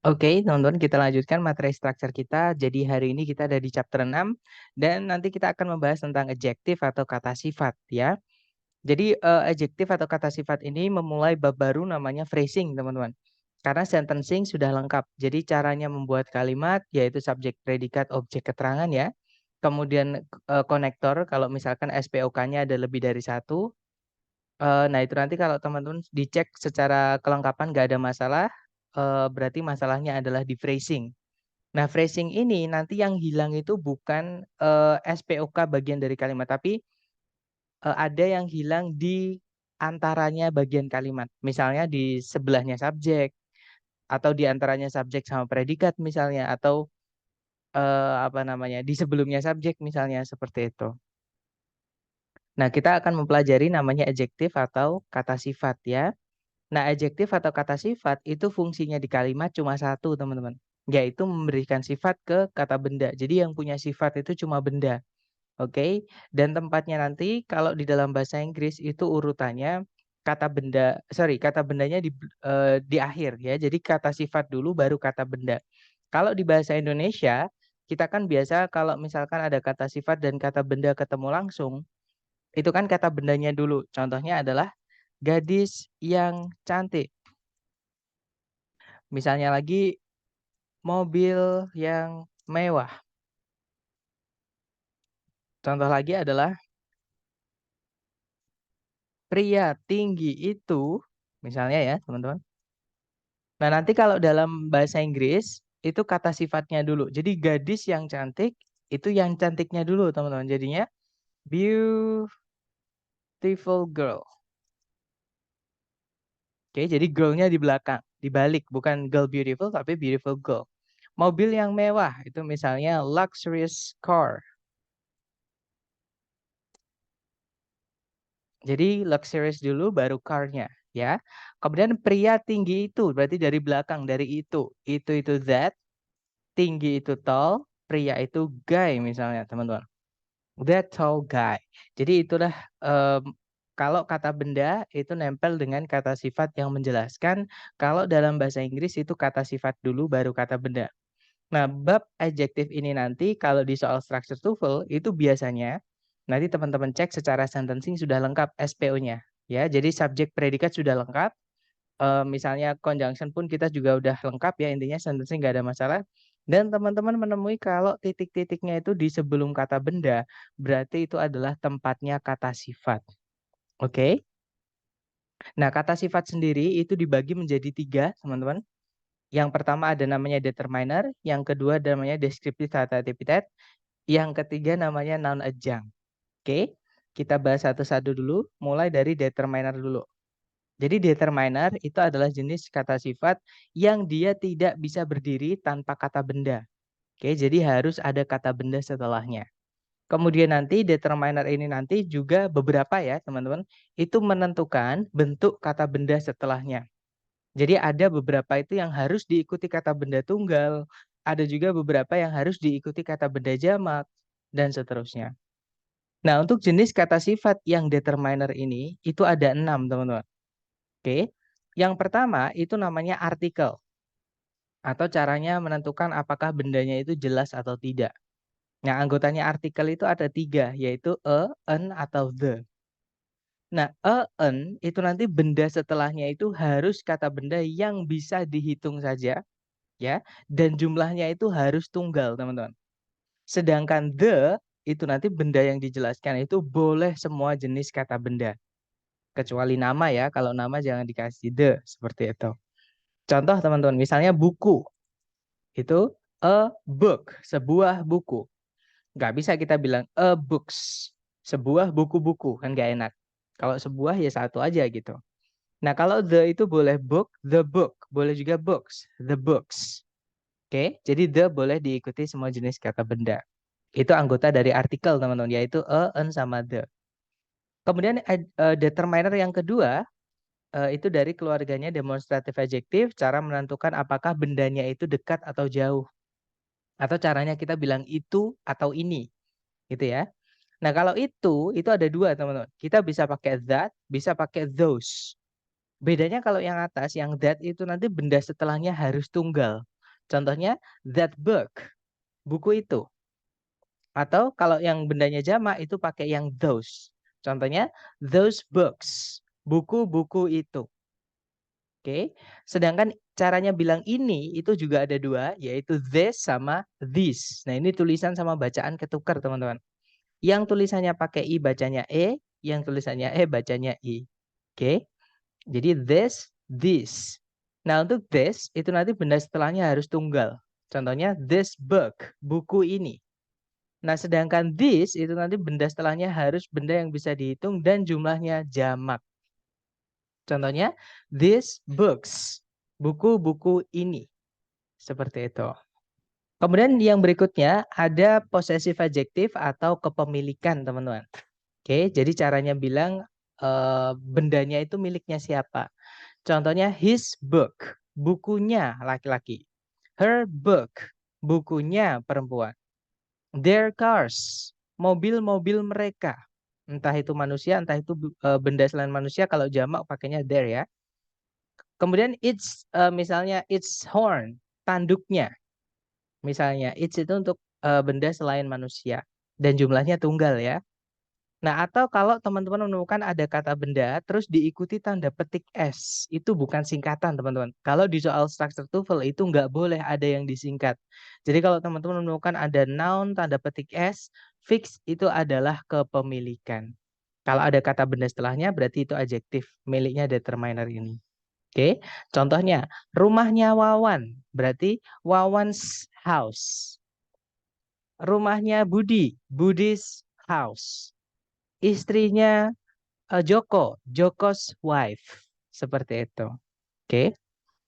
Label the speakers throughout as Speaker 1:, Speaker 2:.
Speaker 1: Oke, teman-teman, kita lanjutkan materi structure kita. Jadi hari ini kita ada di chapter 6 dan nanti kita akan membahas tentang adjektif atau kata sifat ya. Jadi adjektif atau kata sifat ini memulai bab baru namanya phrasing, teman-teman. Karena sentencing sudah lengkap. Jadi caranya membuat kalimat yaitu subjek, predikat, objek, keterangan ya. Kemudian konektor kalau misalkan SPOK-nya ada lebih dari satu. Nah itu nanti kalau teman-teman dicek secara kelengkapan nggak ada masalah, berarti masalahnya adalah di phrasing. Nah, phrasing ini nanti yang hilang itu bukan SPOK bagian dari kalimat, tapi ada yang hilang di antaranya bagian kalimat. Misalnya di sebelahnya subjek, atau di antaranya subjek sama predikat misalnya, atau apa namanya, di sebelumnya subjek misalnya, seperti itu. Nah, kita akan mempelajari namanya adjektif atau kata sifat ya. Nah, adjektif atau kata sifat itu fungsinya di kalimat cuma satu, teman-teman. Yaitu memberikan sifat ke kata benda. Jadi yang punya sifat itu cuma benda. Oke. Dan tempatnya nanti kalau di dalam bahasa Inggris itu urutannya kata benda, sorry, kata bendanya di akhir ya. Jadi kata sifat dulu baru kata benda. Kalau di bahasa Indonesia, kita kan biasa kalau misalkan ada kata sifat dan kata benda ketemu langsung, itu kan kata bendanya dulu. Contohnya adalah gadis yang cantik. Misalnya lagi mobil yang mewah. Contoh lagi adalah pria tinggi itu, misalnya ya teman-teman. Nah nanti kalau dalam bahasa Inggris, itu kata sifatnya dulu. Jadi gadis yang cantik, itu yang cantiknya dulu teman-teman. Jadinya beautiful girl. Oke, jadi girl-nya di belakang, dibalik. Bukan girl beautiful, tapi beautiful girl. Mobil yang mewah, itu misalnya luxurious car. Jadi luxurious dulu baru car-nya ya. Kemudian pria tinggi itu berarti dari belakang, dari itu that, tinggi itu tall, pria itu guy misalnya teman-teman. That tall guy. Jadi itulah kalau kata benda itu nempel dengan kata sifat yang menjelaskan. Kalau dalam bahasa Inggris itu kata sifat dulu baru kata benda. Nah, bab adjektif ini nanti kalau di soal structure TOEFL itu biasanya nanti teman-teman cek secara sentencing sudah lengkap SPO-nya ya. Jadi subjek predikat sudah lengkap. Misalnya conjunction pun kita juga udah lengkap ya, intinya sentencing nggak ada masalah. Dan teman-teman menemui kalau titik-titiknya itu di sebelum kata benda, berarti itu adalah tempatnya kata sifat. Oke? Nah, kata sifat sendiri itu dibagi menjadi 3, teman-teman. Yang pertama ada namanya determiner, yang kedua ada namanya descriptive atau epithet, yang ketiga namanya noun adjunct. Oke, kita bahas satu-satu dulu, mulai dari determiner dulu. Jadi determiner itu adalah jenis kata sifat yang dia tidak bisa berdiri tanpa kata benda. Oke, jadi harus ada kata benda setelahnya. Kemudian nanti determiner ini nanti juga beberapa ya teman-teman, itu menentukan bentuk kata benda setelahnya. Jadi ada beberapa itu yang harus diikuti kata benda tunggal, ada juga beberapa yang harus diikuti kata benda jamak, dan seterusnya. Nah, untuk jenis kata sifat yang determiner ini, itu ada 6, teman-teman. Oke, yang pertama itu namanya artikel, atau caranya menentukan apakah bendanya itu jelas atau tidak. Nah, anggotanya artikel itu ada 3, yaitu a, an, atau the. Nah, a, an itu nanti benda setelahnya itu harus kata benda yang bisa dihitung saja, ya, dan jumlahnya itu harus tunggal, teman-teman. Sedangkan the itu nanti benda yang dijelaskan itu boleh semua jenis kata benda, kecuali nama ya. Kalau nama jangan dikasih the, seperti itu. Contoh teman-teman, misalnya buku, itu a book, sebuah buku. Nggak bisa kita bilang a books, sebuah buku-buku, kan nggak enak. Kalau sebuah ya satu aja gitu. Nah kalau the itu boleh book, the book. Boleh juga books, the books. Oke, jadi the boleh diikuti semua jenis kata benda. Itu anggota dari artikel teman-teman, yaitu a, an, sama the. Kemudian determiner yang kedua, itu dari keluarganya demonstrative adjective, cara menentukan apakah bendanya itu dekat atau jauh. Atau caranya kita bilang itu atau ini, gitu ya. Nah kalau itu ada 2 teman-teman. Kita bisa pakai that, bisa pakai those. Bedanya kalau yang atas, yang that itu nanti benda setelahnya harus tunggal. Contohnya that book, buku itu. Atau kalau yang bendanya jamak itu pakai yang those. Contohnya those books, buku-buku itu. Oke. Sedangkan caranya bilang ini itu juga ada dua, yaitu this sama this. Nah, ini tulisan sama bacaan ketukar, teman-teman. Yang tulisannya pakai i bacanya e, yang tulisannya e bacanya i. Oke. Jadi this. Nah, untuk this itu nanti benda setelahnya harus tunggal. Contohnya this book, buku ini. Nah, sedangkan this itu nanti benda setelahnya harus benda yang bisa dihitung dan jumlahnya jamak. Contohnya these books, buku-buku ini. Seperti itu. Kemudian yang berikutnya ada possessive adjective atau kepemilikan, teman-teman. Oke, jadi caranya bilang bendanya itu miliknya siapa. Contohnya his book, bukunya laki-laki. Her book, bukunya perempuan. Their cars, mobil-mobil mereka. Entah itu manusia, entah itu benda selain manusia, kalau jamak pakainya their ya. Kemudian its, misalnya its horn, tanduknya. Misalnya its itu untuk benda selain manusia. Dan jumlahnya tunggal ya. Nah, atau kalau teman-teman menemukan ada kata benda, terus diikuti tanda petik S. Itu bukan singkatan, teman-teman. Kalau di soal structure TOEFL itu nggak boleh ada yang disingkat. Jadi kalau teman-teman menemukan ada noun tanda petik S, fix itu adalah kepemilikan. Kalau ada kata benda setelahnya, berarti itu adjektif. Miliknya determiner ini. Oke, contohnya, rumahnya Wawan. Berarti Wawan's house. Rumahnya Budi, Budi's house. Istrinya Joko, Joko's wife. Seperti itu. Oke.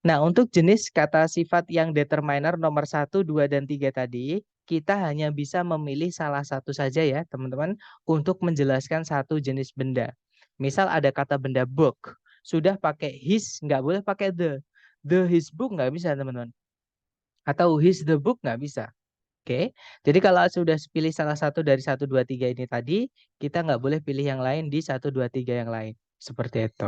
Speaker 1: Nah, untuk jenis kata sifat yang determiner nomor 1, 2, dan 3 tadi, kita hanya bisa memilih salah satu saja ya, teman-teman, untuk menjelaskan satu jenis benda. Misal ada kata benda book, sudah pakai his, nggak boleh pakai the. The his book nggak bisa, teman-teman. Atau his the book nggak bisa. Oke, jadi kalau sudah pilih salah satu dari 1, 2, 3 ini tadi, kita nggak boleh pilih yang lain di 1, 2, 3 yang lain. Seperti itu.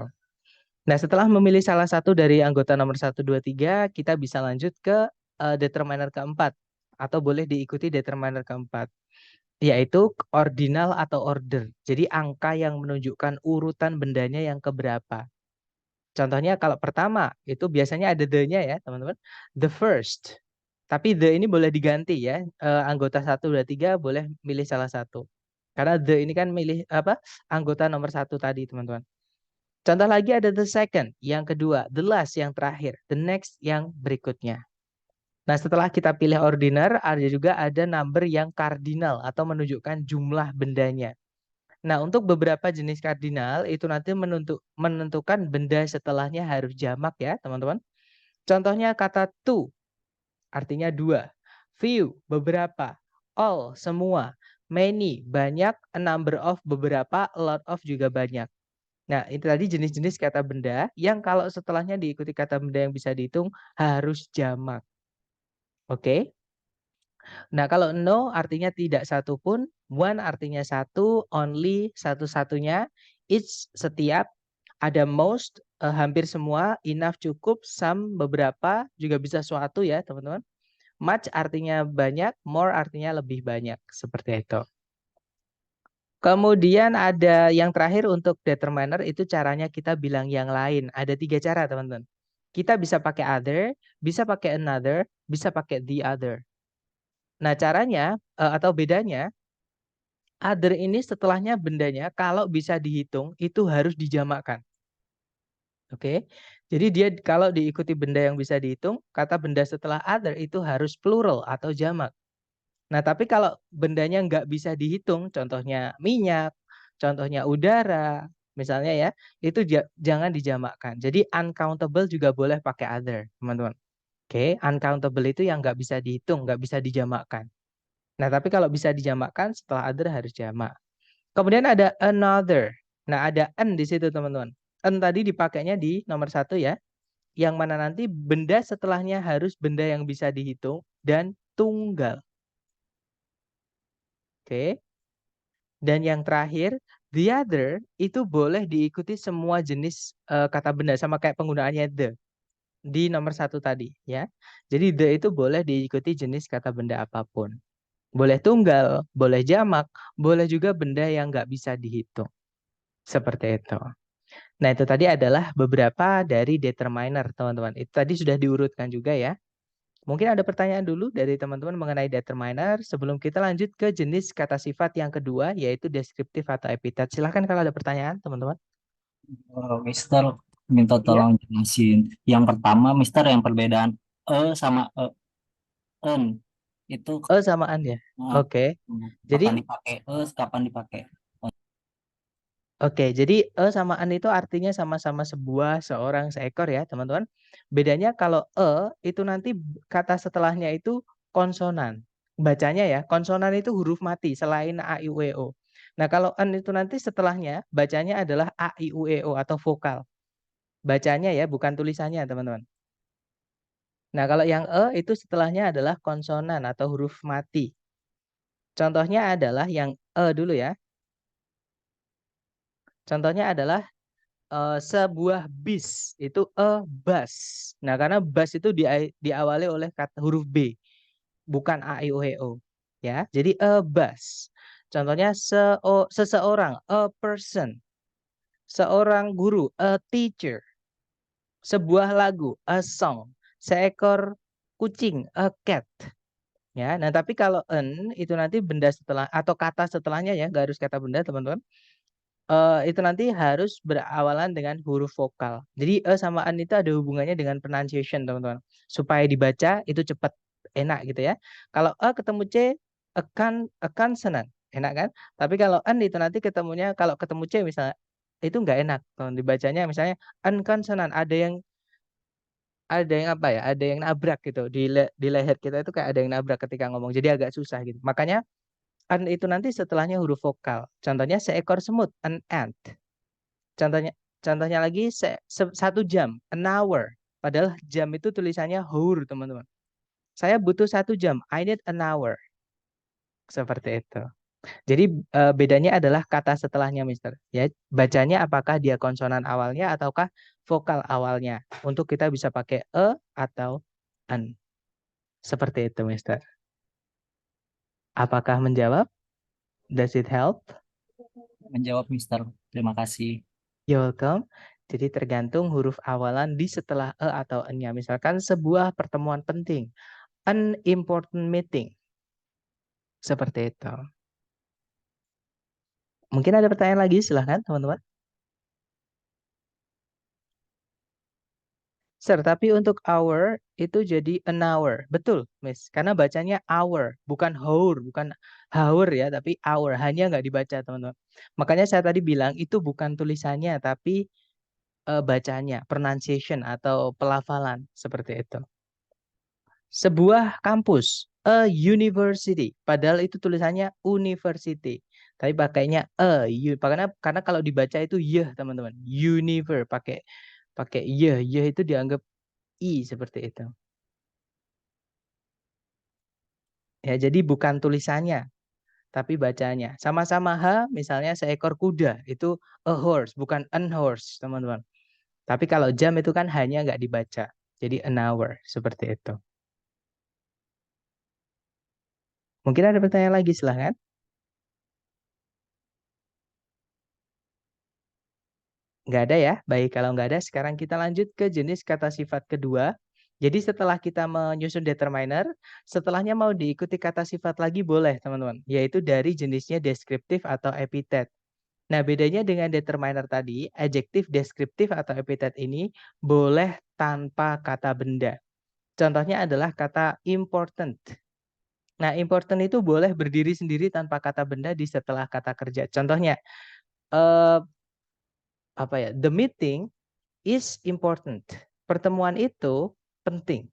Speaker 1: Nah, setelah memilih salah satu dari anggota nomor 1, 2, 3, kita bisa lanjut ke determiner keempat. Atau boleh diikuti determiner keempat. Yaitu ordinal atau order. Jadi angka yang menunjukkan urutan bendanya yang keberapa. Contohnya kalau pertama, itu biasanya ada the-nya ya, teman-teman. The first. Tapi the ini boleh diganti ya. Anggota 1, 2, 3 boleh milih salah satu. Karena the ini kan milih apa? Anggota nomor 1 tadi, teman-teman. Contoh lagi ada the second, yang kedua, the last yang terakhir, the next yang berikutnya. Nah, setelah kita pilih ordinal, ada number yang kardinal atau menunjukkan jumlah bendanya. Nah, untuk beberapa jenis kardinal itu nanti menentukan benda setelahnya harus jamak ya, teman-teman. Contohnya kata two, artinya dua. Few, beberapa. All, semua. Many, banyak. A number of, beberapa. A lot of, juga banyak. Nah, itu tadi jenis-jenis kata benda yang kalau setelahnya diikuti kata benda yang bisa dihitung harus jamak. Oke? Nah, kalau no artinya tidak satu pun, one artinya satu, only satu-satunya, each setiap, ada most hampir semua, enough cukup, some beberapa, juga bisa suatu ya, teman-teman. Much artinya banyak, more artinya lebih banyak, seperti itu. Kemudian ada yang terakhir untuk determiner itu caranya kita bilang yang lain. Ada 3 cara, teman-teman. Kita bisa pakai other, bisa pakai another, bisa pakai the other. Nah, caranya atau bedanya, other ini setelahnya bendanya kalau bisa dihitung itu harus dijamakkan. Oke. Jadi dia kalau diikuti benda yang bisa dihitung, kata benda setelah other itu harus plural atau jamak. Nah, tapi kalau bendanya nggak bisa dihitung, contohnya minyak, contohnya udara, misalnya ya, itu jangan dijamakkan. Jadi uncountable juga boleh pakai other, teman-teman. Oke, uncountable itu yang nggak bisa dihitung, nggak bisa dijamakkan. Nah, tapi kalau bisa dijamakkan, setelah other harus jamak. Kemudian ada another. Nah, ada an di situ, teman-teman. An tadi dipakainya di nomor 1 ya, yang mana nanti benda setelahnya harus benda yang bisa dihitung dan tunggal. Oke. Dan yang terakhir, the other itu boleh diikuti semua jenis kata benda sama kayak penggunaannya the. di nomor satu tadi ya. Jadi the itu boleh diikuti jenis kata benda apapun. Boleh tunggal, boleh jamak, boleh juga benda yang nggak bisa dihitung. Seperti itu. Nah, itu tadi adalah beberapa dari determiner, teman-teman. Itu tadi sudah diurutkan juga ya. Mungkin ada pertanyaan dulu dari teman-teman mengenai determiner sebelum kita lanjut ke jenis kata sifat yang kedua, yaitu deskriptif atau epitet. Silahkan kalau ada pertanyaan, teman-teman.
Speaker 2: Mister minta
Speaker 1: Iya.
Speaker 2: tolong jelasin. Yang pertama, Mister, yang perbedaan sama en itu
Speaker 1: Oh, samaan ya.
Speaker 2: eh,
Speaker 1: Oke. Jadi
Speaker 2: kapan dipakai kapan dipakai.
Speaker 1: Oke, jadi sama an itu artinya sama-sama sebuah, seorang, seekor ya, teman-teman. Bedanya kalau itu nanti kata setelahnya itu konsonan. Bacanya ya, konsonan itu huruf mati selain a, i, u, e, o. Nah, kalau en itu nanti setelahnya bacanya adalah a, i, u, e, o atau vokal. Bacanya ya, bukan tulisannya, teman-teman. Nah, kalau yang itu setelahnya adalah konsonan atau huruf mati. Contohnya adalah yang dulu ya. Contohnya adalah sebuah bis itu bus. Nah, karena bus itu diawali oleh kata huruf B, bukan a i u e o. Ya, jadi bus. Contohnya seseorang, a person, seorang guru, a teacher, sebuah lagu, a song, seekor kucing, a cat. Ya, nah tapi kalau en itu nanti benda setelah atau kata setelahnya ya, nggak harus kata benda, teman-teman. Itu nanti harus berawalan dengan huruf vokal. Jadi sama an itu ada hubungannya dengan pronunciation, teman-teman. Supaya dibaca itu cepat, enak gitu ya. Kalau ketemu c, akan senang, enak kan? Tapi kalau an itu nanti ketemunya kalau ketemu c misalnya itu nggak enak, teman. Dibacanya misalnya unconsonant, ada yang apa ya? Ada yang nabrak gitu di leher kita itu kayak ada yang nabrak ketika ngomong. Jadi agak susah gitu. Makanya an itu nanti setelahnya huruf vokal. Contohnya seekor semut, an ant. Contohnya contohnya lagi 1 jam, an hour. Padahal jam itu tulisannya hour, teman-teman. Saya butuh 1 jam, I need an hour. Seperti itu. Jadi bedanya adalah kata setelahnya, Mister. Ya, bacanya apakah dia konsonan awalnya ataukah vokal awalnya. Untuk kita bisa pakai atau an. Seperti itu, Mister. Apakah menjawab? Does it help?
Speaker 2: Menjawab, Mister. Terima kasih.
Speaker 1: You're welcome. Jadi tergantung huruf awalan di setelah atau n-nya. Misalkan sebuah pertemuan penting, an important meeting. Seperti itu. Mungkin ada pertanyaan lagi, silahkan teman-teman. Sir, tapi untuk hour itu jadi an hour. Betul, Miss. Karena bacanya hour, bukan hour, bukan hour ya, tapi hour. Hanya nggak dibaca, teman-teman. Makanya saya tadi bilang itu bukan tulisannya, tapi bacanya, pronunciation atau pelafalan. Seperti itu. Sebuah kampus, a university. Padahal itu tulisannya university. Tapi pakainya karena kalau dibaca itu yeh, teman-teman. Univer pakai pakai yeh, yeh itu dianggap i seperti itu. Ya, jadi bukan tulisannya, tapi bacanya. Sama-sama H, misalnya seekor kuda, itu a horse, bukan an horse, teman-teman. Tapi kalau jam itu kan hanya nggak dibaca. Jadi an hour, seperti itu. Mungkin ada pertanyaan lagi, silahkan. Nggak ada ya? Baik, kalau nggak ada, sekarang kita lanjut ke jenis kata sifat kedua. Jadi setelah kita menyusun determiner, setelahnya mau diikuti kata sifat lagi boleh, teman-teman. Yaitu dari jenisnya deskriptif atau epitet. Nah, bedanya dengan determiner tadi, adjektif, deskriptif, atau epitet ini boleh tanpa kata benda. Contohnya adalah kata important. Nah, important itu boleh berdiri sendiri tanpa kata benda di setelah kata kerja. Contohnya, eh, apa ya? The meeting is important. Pertemuan itu penting.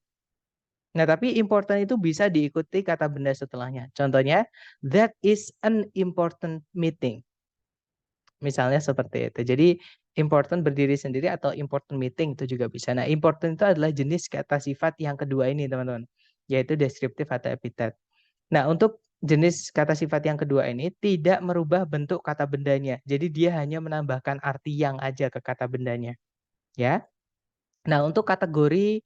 Speaker 1: Nah, tapi important itu bisa diikuti kata benda setelahnya. Contohnya, that is an important meeting. Misalnya seperti itu. Jadi, important berdiri sendiri atau important meeting itu juga bisa. Nah, important itu adalah jenis kata sifat yang kedua ini, teman-teman. Yaitu deskriptif atau epitet. Nah, untuk jenis kata sifat yang kedua ini tidak merubah bentuk kata bendanya. Jadi, dia hanya menambahkan arti yang aja ke kata bendanya. Ya. Nah, untuk kategori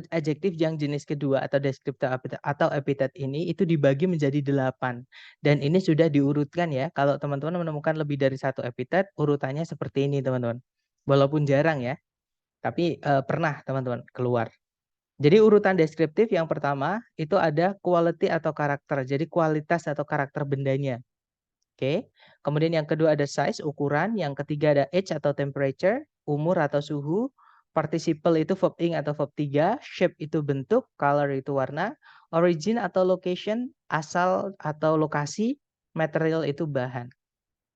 Speaker 1: adjektif yang jenis kedua atau deskriptor atau epithet ini itu dibagi menjadi 8 dan ini sudah diurutkan ya. Kalau teman-teman menemukan lebih dari satu epithet, urutannya seperti ini teman-teman. Walaupun jarang ya, tapi pernah teman-teman keluar. Jadi urutan deskriptif yang pertama itu ada quality atau karakter. Jadi kualitas atau karakter bendanya. Oke. Kemudian yang kedua ada size, ukuran. Yang ketiga ada age atau temperature, umur atau suhu. Participle itu verb ing atau verb 3. Shape itu bentuk, color itu warna. Origin atau location, asal atau lokasi. Material itu bahan.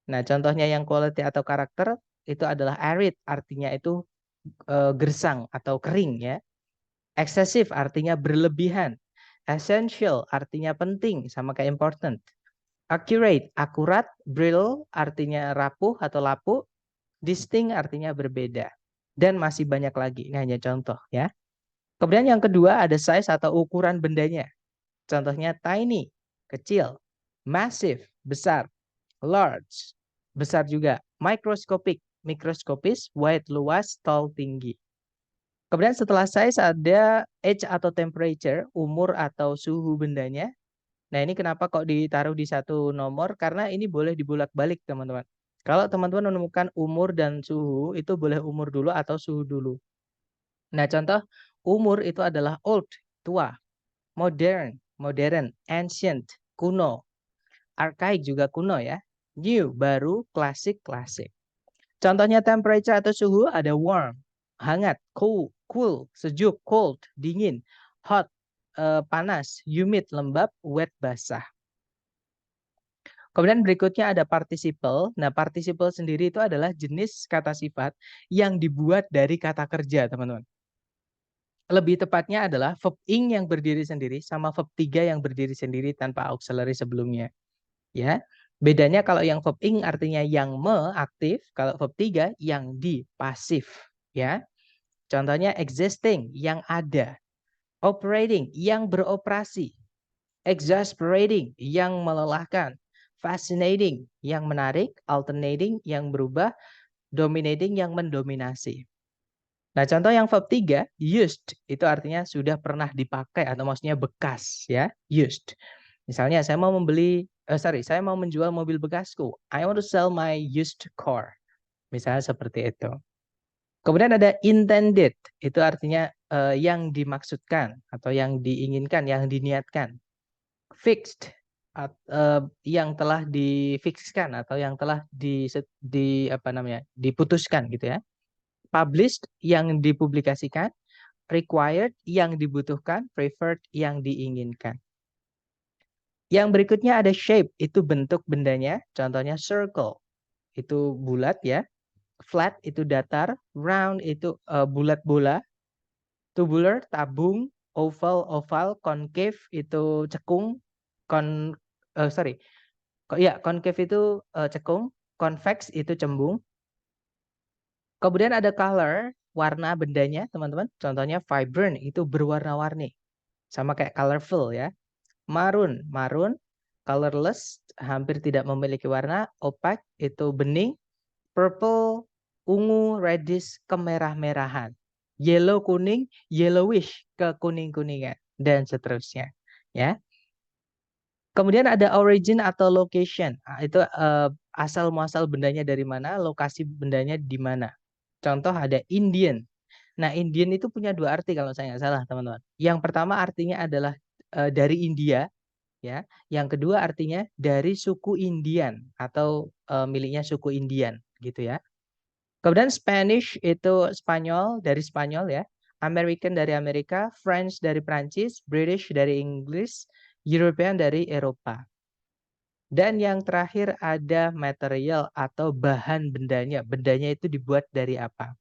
Speaker 1: Nah, contohnya yang quality atau karakter itu adalah arid, artinya itu gersang atau kering ya. Excessive artinya berlebihan. Essential artinya penting, sama kayak important. Accurate, akurat. Brittle artinya rapuh atau lapuk. Distinct artinya berbeda. Dan masih banyak lagi. Ini hanya contoh ya. Kemudian yang kedua ada size atau ukuran bendanya. Contohnya tiny, kecil. Massive, besar. Large, besar juga. Microscopic, mikroskopis. Wide, luas. Tall, tinggi. Kemudian setelah size ada age atau temperature, umur atau suhu bendanya. Nah, ini kenapa kok ditaruh di satu nomor? Karena ini boleh dibolak-balik, teman-teman. Kalau teman-teman menemukan umur dan suhu, itu boleh umur dulu atau suhu dulu. Nah, contoh umur itu adalah old, tua, modern, modern, ancient, kuno, archaic juga kuno ya. New, baru, klasik, klasik. Contohnya temperature atau suhu ada warm, hangat, cool, cool, sejuk, cold, dingin, hot, panas, humid, lembab, wet, basah. Kemudian berikutnya ada participle. Nah, participle sendiri itu adalah jenis kata sifat yang dibuat dari kata kerja, teman-teman. Lebih tepatnya adalah verb ing yang berdiri sendiri sama verb 3 yang berdiri sendiri tanpa auxiliary sebelumnya. Ya. Bedanya kalau yang verb ing artinya yang aktif, kalau verb 3 yang di pasif, ya. Contohnya existing yang ada, operating yang beroperasi, exasperating yang melelahkan, fascinating yang menarik, alternating yang berubah, dominating yang mendominasi. Nah, contoh yang verb 3, used, itu artinya sudah pernah dipakai atau maksudnya bekas ya, used. Misalnya saya mau saya mau menjual mobil bekasku. I want to sell my used car. Misalnya seperti itu. Kemudian ada intended, itu artinya yang dimaksudkan atau yang diinginkan, yang diniatkan. Fixed, yang telah difikskan atau yang telah diputuskan gitu ya. Published yang dipublikasikan, required yang dibutuhkan, preferred yang diinginkan. Yang berikutnya ada shape, itu bentuk bendanya, contohnya circle, itu bulat ya. Flat itu datar, round itu bulat bola, tubular tabung, oval oval, concave itu cekung, concave itu cekung, convex itu cembung. Kemudian ada color, warna bendanya teman-teman. Contohnya vibrant itu berwarna-warni. Sama kayak colorful ya. Maroon, marun. Colorless, hampir tidak memiliki warna. Opaque itu bening. Purple, ungu, reddish, kemerah-merahan. Yellow, kuning, yellowish, kekuning-kuningan. Dan seterusnya. Ya. Kemudian ada origin atau location. Nah, itu asal muasal bendanya dari mana, lokasi bendanya di mana. Contoh ada Indian. Nah, Indian itu punya dua arti kalau saya nggak salah, teman-teman. Yang pertama artinya adalah dari India, ya. Yang kedua artinya dari suku Indian atau miliknya suku Indian, gitu ya. Kemudian Spanish itu Spanyol dari Spanyol ya. American dari Amerika, French dari Prancis, British dari Inggris, European dari Eropa. Dan yang terakhir ada material atau bahan bendanya. Bendanya itu dibuat dari apa?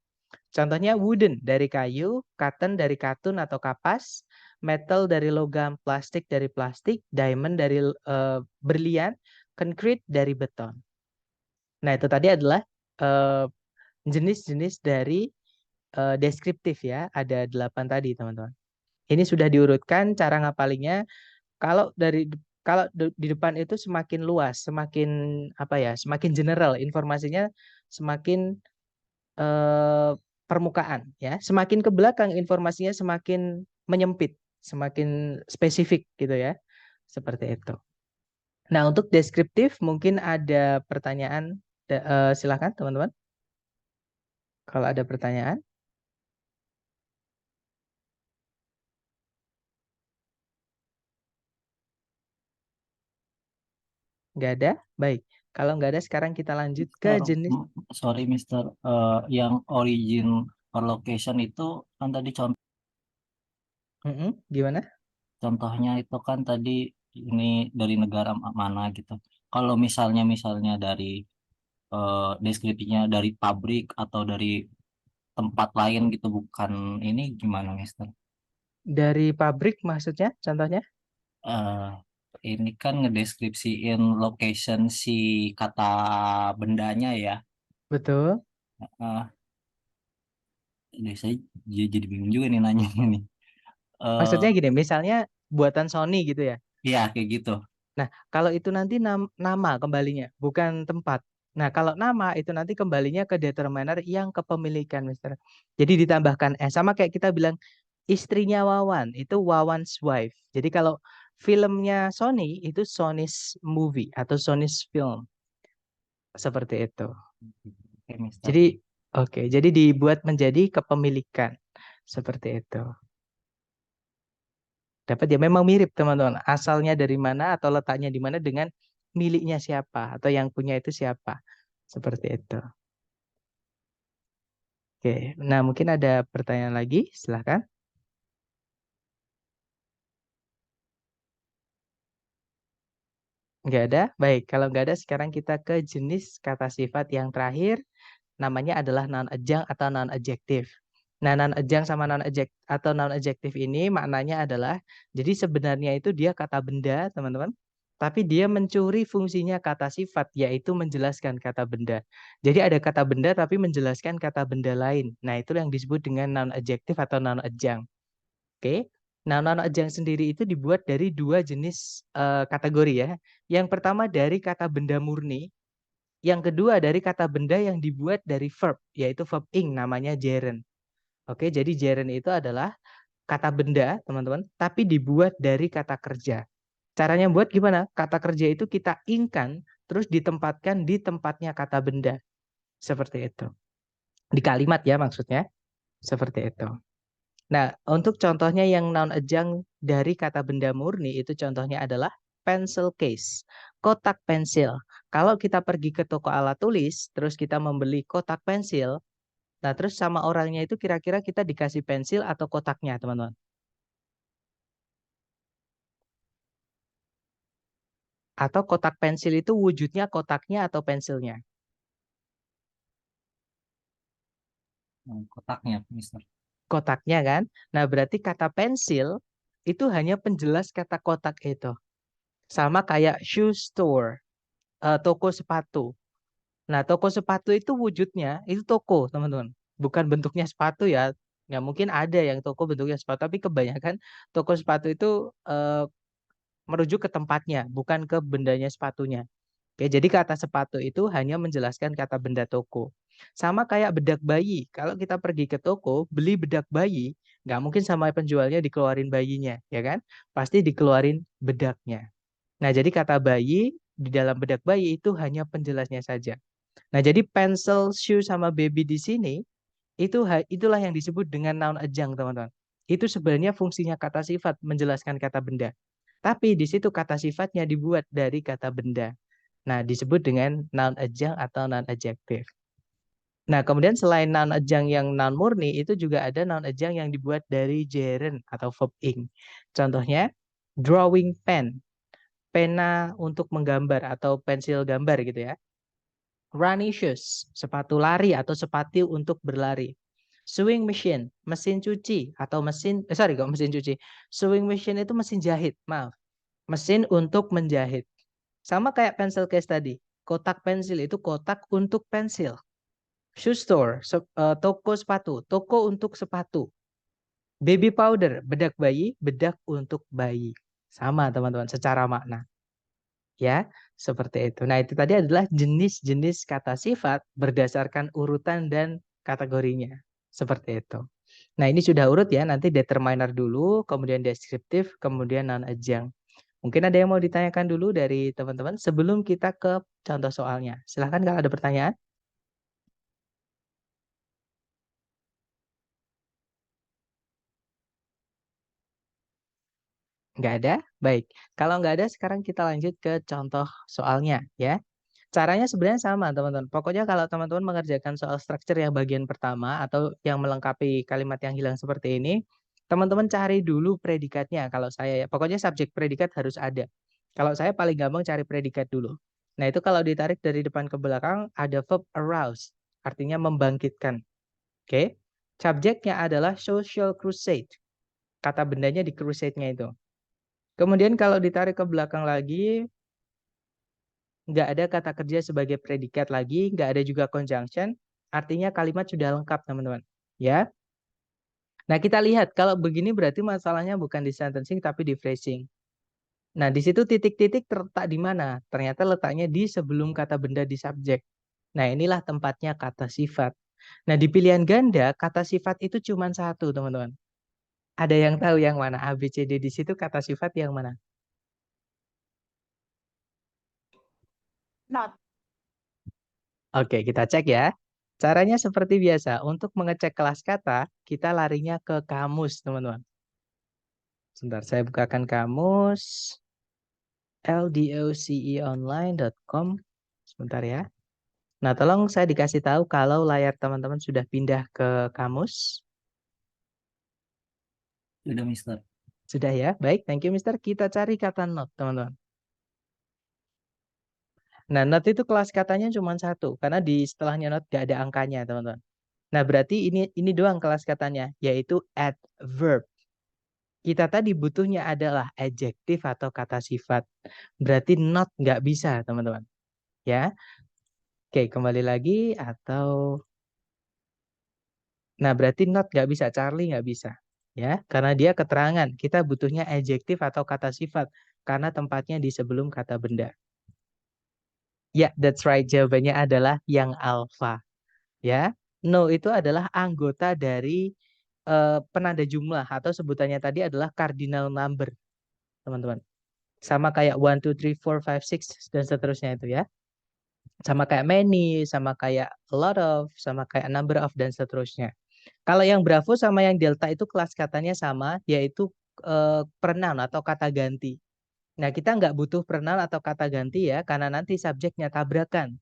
Speaker 1: Contohnya wooden dari kayu, cotton dari katun atau kapas, metal dari logam, plastik dari plastik, diamond dari berlian, concrete dari beton. Nah, itu tadi adalah jenis-jenis dari deskriptif ya. Ada 8 tadi, teman-teman. Ini sudah diurutkan cara ngapalinnya. Kalau di depan itu semakin luas, semakin semakin general informasinya, semakin permukaan ya. Semakin ke belakang informasinya semakin menyempit, semakin spesifik gitu ya. Seperti itu. Nah, untuk deskriptif mungkin ada pertanyaan, silakan teman-teman. Kalau ada pertanyaan, nggak ada? Baik. Kalau nggak ada, sekarang kita lanjut ke
Speaker 2: Mister,
Speaker 1: jenis.
Speaker 2: sorry Mister, yang origin or location itu kan tadi
Speaker 1: Gimana?
Speaker 2: contohnya itu kan tadi ini dari negara mana gitu. Kalau misalnya dari deskripsinya dari pabrik atau dari tempat lain gitu bukan ini gimana Mister?
Speaker 1: Dari pabrik maksudnya, contohnya?
Speaker 2: Eh, ini kan ngedeskripsiin location si kata bendanya ya.
Speaker 1: Betul.
Speaker 2: Eh, saya jadi bingung juga nih nanya ini. Eh,
Speaker 1: Maksudnya gini, misalnya buatan Sony gitu ya.
Speaker 2: iya kayak gitu.
Speaker 1: Nah, kalau itu nanti nama kembalinya, bukan tempat. Nah, kalau nama itu nanti kembalinya ke determiner yang kepemilikan, Mister. Jadi ditambahkan sama kayak kita bilang istrinya Wawan, itu Wawan's wife. Jadi kalau filmnya Sony itu Sony's movie atau Sony's film, seperti itu.
Speaker 2: Oke, Mister.
Speaker 1: Jadi oke, jadi dibuat menjadi kepemilikan. Seperti itu. Dapat ya, memang mirip teman-teman. Asalnya dari mana atau letaknya di mana dengan miliknya siapa atau yang punya itu siapa. Seperti itu. Oke, nah mungkin ada pertanyaan lagi, silahkan. Nggak ada? Baik, kalau nggak ada sekarang kita ke jenis kata sifat yang terakhir, namanya adalah noun adjunct atau noun adjective. Nah, noun adjunct sama noun adject atau noun adjective ini maknanya adalah, jadi sebenarnya itu dia kata benda, teman-teman, tapi dia mencuri fungsinya kata sifat, yaitu menjelaskan kata benda. Jadi ada kata benda tapi menjelaskan kata benda lain. Nah, itu yang disebut dengan noun adjective atau noun adjunct. Oke. Nah, noun adjunct sendiri itu dibuat dari dua jenis kategori ya. Yang pertama dari kata benda murni, yang kedua dari kata benda yang dibuat dari verb, yaitu verb ing, namanya gerund. Oke, jadi gerund itu adalah kata benda, teman-teman, tapi dibuat dari kata kerja. Caranya buat gimana? Kata kerja itu kita ingkan, terus ditempatkan di tempatnya kata benda. Seperti itu. Di kalimat ya maksudnya. Seperti itu. Nah, untuk contohnya yang noun adjunct dari kata benda murni itu contohnya adalah pencil case, kotak pensil. Kalau kita pergi ke toko alat tulis, terus kita membeli kotak pensil, nah terus sama orangnya itu kira-kira kita dikasih pensil atau kotaknya, teman-teman. Atau kotak pensil itu wujudnya kotaknya atau pensilnya?
Speaker 2: Kotaknya Mister.
Speaker 1: Kotaknya kan? Nah, berarti kata pensil itu hanya penjelas kata kotak itu. Sama kayak shoe store, toko sepatu. Nah, toko sepatu itu wujudnya itu toko, teman-teman. Bukan bentuknya sepatu ya. Ya mungkin ada yang toko bentuknya sepatu, tapi kebanyakan toko sepatu itu merujuk ke tempatnya, bukan ke bendanya sepatunya. Oke, jadi kata sepatu itu hanya menjelaskan kata benda toko. Sama kayak bedak bayi. Kalau kita pergi ke toko, beli bedak bayi, nggak mungkin sama penjualnya dikeluarin bayinya, ya kan? Pasti dikeluarin bedaknya. Nah, jadi kata bayi di dalam bedak bayi itu hanya penjelasnya saja. Nah, jadi pencil, shoe, sama baby di sini itulah yang disebut dengan noun adjunct, teman-teman. Itu sebenarnya fungsinya kata sifat menjelaskan kata benda. Tapi di situ kata sifatnya dibuat dari kata benda. Nah, disebut dengan noun adjunct atau noun adjective. Nah, kemudian selain noun adjunct yang noun murni, itu juga ada noun adjunct yang dibuat dari gerund atau verb ing. Contohnya, drawing pen, pena untuk menggambar atau pensil gambar gitu ya. Running shoes, sepatu lari atau sepatu untuk berlari. Sewing machine, mesin cuci atau sorry kok mesin cuci. Sewing machine itu mesin jahit, maaf. Mesin untuk menjahit. Sama kayak pencil case tadi. Kotak pensil itu kotak untuk pensil. Shoe store, toko sepatu, toko untuk sepatu. Baby powder, bedak bayi, bedak untuk bayi. Sama teman-teman, secara makna. Ya, seperti itu. Nah, itu tadi adalah jenis-jenis kata sifat berdasarkan urutan dan kategorinya. Seperti itu. Nah, ini sudah urut ya, nanti determiner dulu, kemudian deskriptif, kemudian non-adjunct. Mungkin ada yang mau ditanyakan dulu dari teman-teman sebelum kita ke contoh soalnya. Silahkan kalau ada pertanyaan. Nggak ada? Baik. Kalau nggak ada, sekarang kita lanjut ke contoh soalnya ya. Caranya sebenarnya sama, teman-teman. Pokoknya kalau teman-teman mengerjakan soal structure yang bagian pertama atau yang melengkapi kalimat yang hilang seperti ini, teman-teman cari dulu predikatnya. Kalau saya ya, pokoknya subjek predikat harus ada. Kalau saya paling gampang cari predikat dulu. Nah, itu kalau ditarik dari depan ke belakang, ada verb arouse, artinya membangkitkan. Oke? Subjeknya adalah social crusade. Kata bendanya di crusade-nya itu. Kemudian kalau ditarik ke belakang lagi, nggak ada kata kerja sebagai predikat lagi, nggak ada juga conjunction, artinya kalimat sudah lengkap, teman-teman. Ya. Nah, kita lihat kalau begini berarti masalahnya bukan di sentencing tapi di phrasing. Nah, di situ titik-titik terletak di mana? Ternyata letaknya di sebelum kata benda di subjek. Nah, inilah tempatnya kata sifat. Nah, di pilihan ganda, kata sifat itu cuma satu, teman-teman. Ada yang tahu yang mana? A, B, C, D di situ kata sifat yang mana?
Speaker 3: Not.
Speaker 1: Oke, kita cek ya. Caranya seperti biasa. Untuk mengecek kelas kata, kita larinya ke kamus, teman-teman. Sebentar, saya bukakan kamus. ldoceonline.com. Sebentar ya. Nah, tolong saya dikasih tahu kalau layar teman-teman sudah pindah ke kamus.
Speaker 2: Sudah, Mister.
Speaker 1: Sudah ya? Baik, thank you, Mister. Kita cari kata not, teman-teman. Nah, not itu kelas katanya cuma satu. Karena di setelahnya not gak ada angkanya, teman-teman. Nah, berarti ini doang kelas katanya, yaitu adverb. Kita tadi butuhnya adalah adjektif atau kata sifat. Berarti not nggak bisa, teman-teman. Ya. Oke, kembali lagi atau nah berarti not nggak bisa, Charlie nggak bisa. Ya, karena dia keterangan. Kita butuhnya adjektif atau kata sifat karena tempatnya di sebelum kata benda. Ya, that's right. Jawabannya adalah yang alfa. Ya. No itu adalah anggota dari penanda jumlah atau sebutannya tadi adalah cardinal number, teman-teman. Sama kayak 1, 2, 3, 4, 5, 6 dan seterusnya itu ya. Sama kayak many, sama kayak a lot of, sama kayak number of dan seterusnya. Kalau yang Bravo sama yang Delta itu kelas katanya sama, yaitu pronoun atau kata ganti. Nah, kita nggak butuh pronoun atau kata ganti ya, karena nanti subjeknya tabrakan.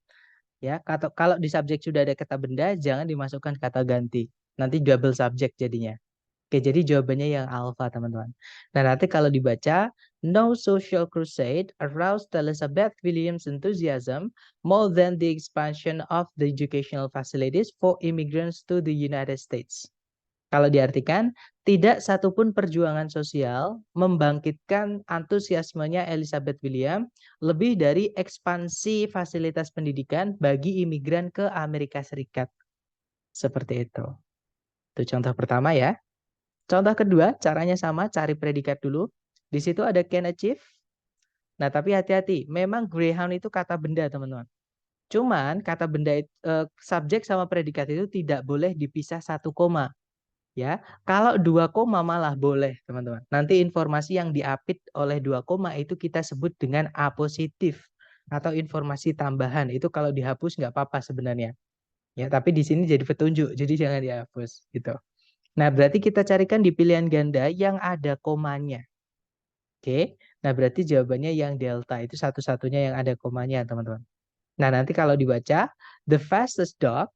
Speaker 1: Ya, kalau di subjek sudah ada kata benda, jangan dimasukkan kata ganti. Nanti double subjek jadinya. Oke, jadi jawabannya yang alfa, teman-teman. Nah, nanti kalau dibaca, no social crusade aroused Elizabeth Williams' enthusiasm more than the expansion of the educational facilities for immigrants to the United States. Kalau diartikan, tidak satupun perjuangan sosial membangkitkan antusiasmenya Elizabeth William lebih dari ekspansi fasilitas pendidikan bagi imigran ke Amerika Serikat. Seperti itu. Itu contoh pertama ya. Contoh kedua, caranya sama, cari predikat dulu. Di situ ada can achieve. Nah, tapi hati-hati, memang Greyhound itu kata benda, teman-teman. Cuman kata benda subjek sama predikat itu tidak boleh dipisah satu koma. Ya, kalau 2 koma malah boleh, teman-teman. Nanti informasi yang diapit oleh 2 koma itu kita sebut dengan apositif atau informasi tambahan. Itu kalau dihapus nggak apa-apa sebenarnya. Ya, tapi di sini jadi petunjuk, jadi jangan dihapus gitu. Nah, berarti kita carikan di pilihan ganda yang ada komanya. Oke, nah berarti jawabannya yang delta itu satu-satunya yang ada komanya, teman-teman. Nah, nanti kalau dibaca, the fastest dog,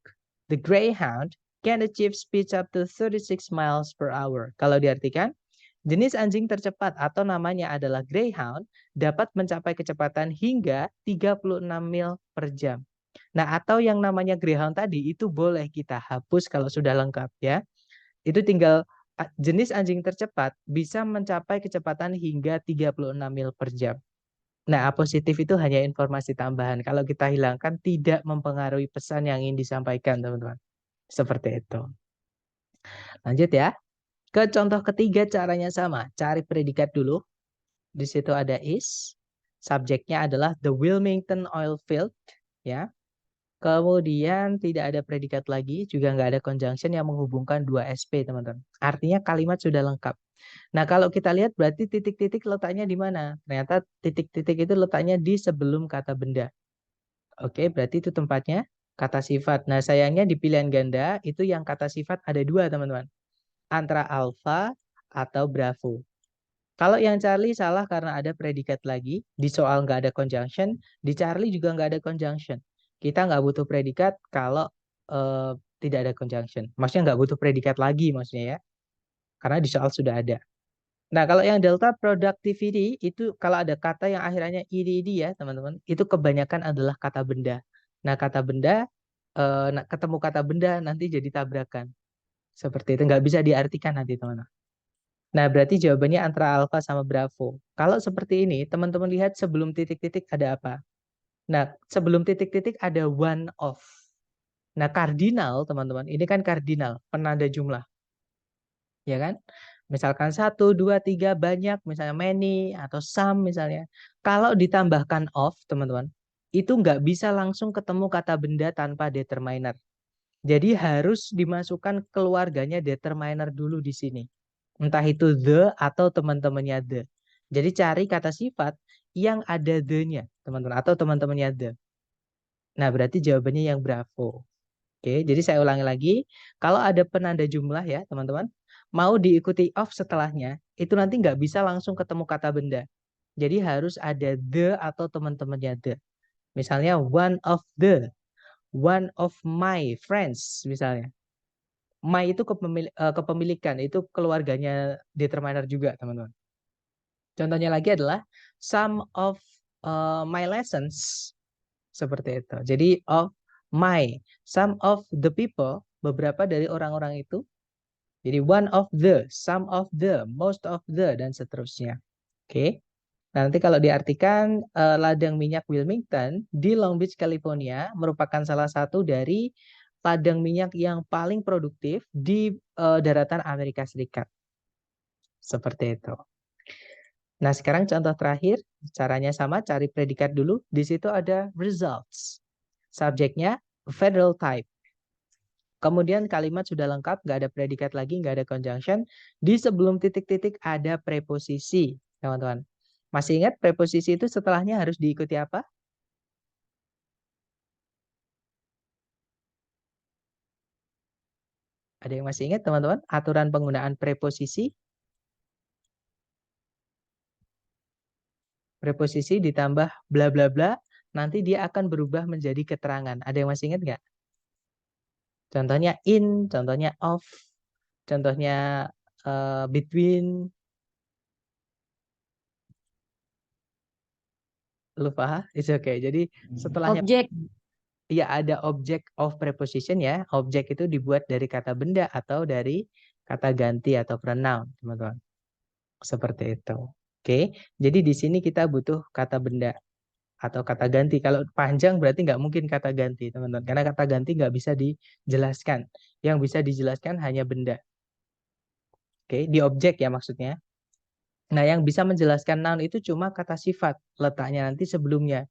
Speaker 1: the greyhound, can achieve speeds up to 36 miles per hour. Kalau diartikan, jenis anjing tercepat atau namanya adalah greyhound dapat mencapai kecepatan hingga 36 mil per jam. Nah, atau yang namanya greyhound tadi itu boleh kita hapus kalau sudah lengkap ya. Itu tinggal jenis anjing tercepat bisa mencapai kecepatan hingga 36 mil per jam. Nah, positif itu hanya informasi tambahan. Kalau kita hilangkan tidak mempengaruhi pesan yang ingin disampaikan, teman-teman. Seperti itu. Lanjut ya. Ke contoh ketiga caranya sama. Cari predikat dulu. Di situ ada is. Subjeknya adalah the Wilmington Oil Field. Ya. Kemudian tidak ada predikat lagi, juga nggak ada conjunction yang menghubungkan dua SP, teman-teman. Artinya kalimat sudah lengkap. Nah, kalau kita lihat berarti titik-titik letaknya di mana? Ternyata titik-titik itu letaknya di sebelum kata benda. Oke, berarti itu tempatnya kata sifat. Nah, sayangnya di pilihan ganda itu yang kata sifat ada dua, teman-teman. Antara alpha atau bravo. Kalau yang Charlie salah karena ada predikat lagi. Di soal nggak ada conjunction. Di Charlie juga nggak ada conjunction. Kita nggak butuh predikat kalau tidak ada conjunction. Maksudnya nggak butuh predikat lagi maksudnya ya. Karena di soal sudah ada. Nah, kalau yang delta productivity itu kalau ada kata yang akhirnya id ya, teman-teman, itu kebanyakan adalah kata benda. Nah, kata benda, ketemu kata benda nanti jadi tabrakan. Seperti itu, nggak bisa diartikan nanti, teman-teman. Nah, berarti jawabannya antara alfa sama bravo. Kalau seperti ini, teman-teman lihat sebelum titik-titik ada apa? Nah, sebelum titik-titik ada one of. Nah, kardinal, teman-teman, ini kan kardinal, penanda jumlah. Ya kan? Misalkan 1, 2, 3 banyak, misalnya many atau some misalnya. Kalau ditambahkan of, teman-teman, itu nggak bisa langsung ketemu kata benda tanpa determiner. Jadi harus dimasukkan keluarganya determiner dulu di sini. Entah itu the atau teman-temannya the. Jadi cari kata sifat yang ada the-nya, teman-teman, atau teman-temannya the. Nah, berarti jawabannya yang bravo. Oke, jadi saya ulangi lagi. Kalau ada penanda jumlah ya, teman-teman, mau diikuti of setelahnya, itu nanti nggak bisa langsung ketemu kata benda. Jadi harus ada the atau teman-temannya the. Misalnya one of my friends, misalnya. My itu kepemilikan, itu keluarganya determiner juga, teman-teman. Contohnya lagi adalah some of my lessons, seperti itu. Jadi some of the people, beberapa dari orang-orang itu. Jadi one of the, some of the, most of the, dan seterusnya. Oke. Nah, nanti kalau diartikan ladang minyak Wilmington di Long Beach, California merupakan salah satu dari ladang minyak yang paling produktif di daratan Amerika Serikat. Seperti itu. Nah, sekarang contoh terakhir, caranya sama, cari predikat dulu. Di situ ada results. Subjeknya federal type. Kemudian kalimat sudah lengkap, nggak ada predikat lagi, nggak ada conjunction. Di sebelum titik-titik ada preposisi, teman-teman. Masih ingat preposisi itu setelahnya harus diikuti apa? Ada yang masih ingat, teman-teman? Aturan penggunaan preposisi. Preposisi ditambah bla bla bla, nanti dia akan berubah menjadi keterangan. Ada yang masih ingat nggak? Contohnya in, contohnya of, contohnya between. Lupa, it's okay. Jadi setelahnya
Speaker 3: Objek.
Speaker 1: ya ada object of preposition ya. Objek itu dibuat dari kata benda atau dari kata ganti atau pronoun, teman-teman. Seperti itu. Oke, jadi di sini kita butuh kata benda atau kata ganti. Kalau panjang berarti nggak mungkin kata ganti, teman-teman. Karena kata ganti nggak bisa dijelaskan. Yang bisa dijelaskan hanya benda. Oke, di objek ya maksudnya. Nah, yang bisa menjelaskan noun itu cuma kata sifat. Letaknya nanti sebelumnya.